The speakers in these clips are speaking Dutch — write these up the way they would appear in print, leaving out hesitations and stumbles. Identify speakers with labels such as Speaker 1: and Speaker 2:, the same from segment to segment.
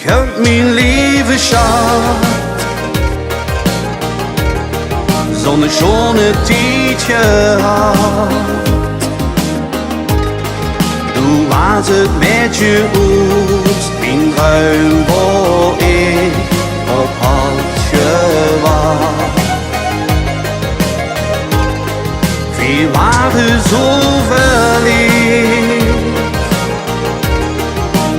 Speaker 1: heb mijn lieve schat zo'n schone tijd gehad. Du was het beetje uit mijn ruim waar ik op had gewacht. We waren zo verliefd,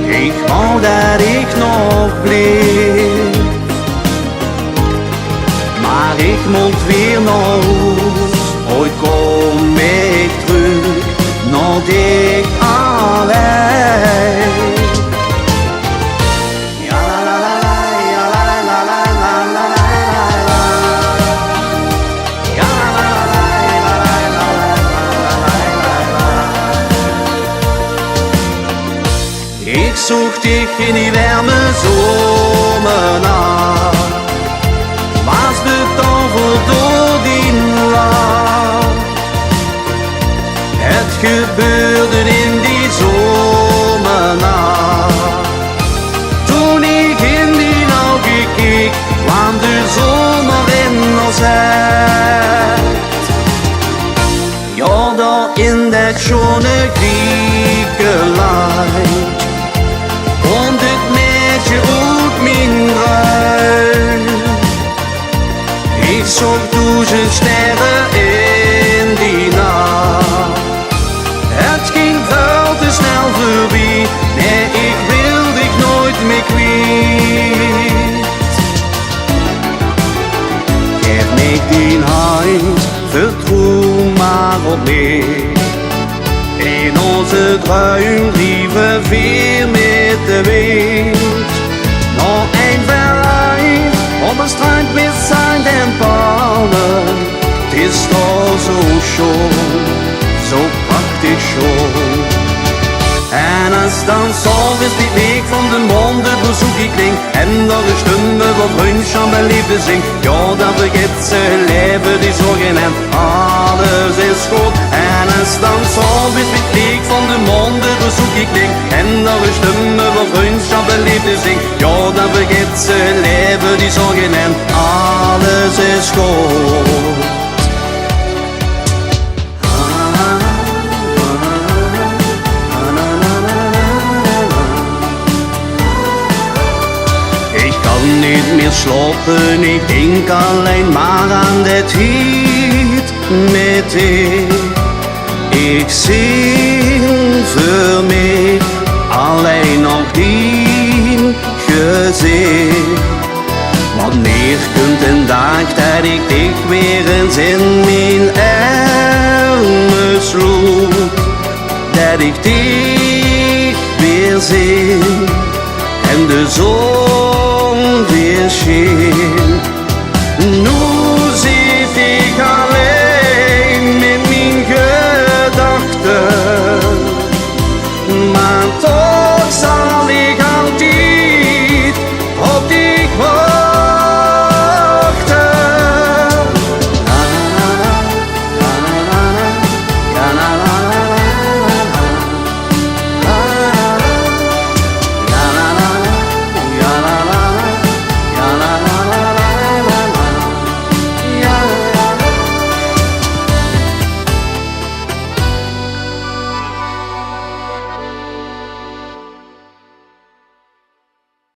Speaker 1: ik wou dat ik nog bleef. Maar ik moet weer naar huis, ooit kom ik terug, nog ik alleen. Ik zoek dich in die warme zomernacht, was betoverd door die lach. Het gebeurde in die zomernacht, toen ik in die ogen keek, kwam de zomer in ons hart. Ja, daar in dat schone Griekenland und het meisje uit mijn ruim. Ik zag duizend sterren in die nacht. Het ging veel te snel voorbij, nee, ik wil dich nooit meer kwijt. Geef mij die hand, vertrouw maar op mij. In onze druim lieven weer met de wind. Nog een verleid op een strand met zand en palmen. Het is toch zo schoon, zo prachtig schoon. En als dan s'avonds die week van de monden bezoek ik kling en door de stimme wat wunsch aan mijn liefde zing, ja, dan vergeet ze leven die zorgen en alles is goed. En als dan s'avonds die week van de monden bezoek ik kling en door de stimme wat wunsch aan mijn liefde zing, ja, dan vergeet ze leven die zorgen en alles is goed. Niet meer slapen, ik denk alleen maar aan de tijd met ik. Ik zing voor mij alleen nog die gezicht. Wanneer komt een dag dat ik dich weer eens in mijn armen sloeg, dat ik dich weer zie en de zon weer scheen.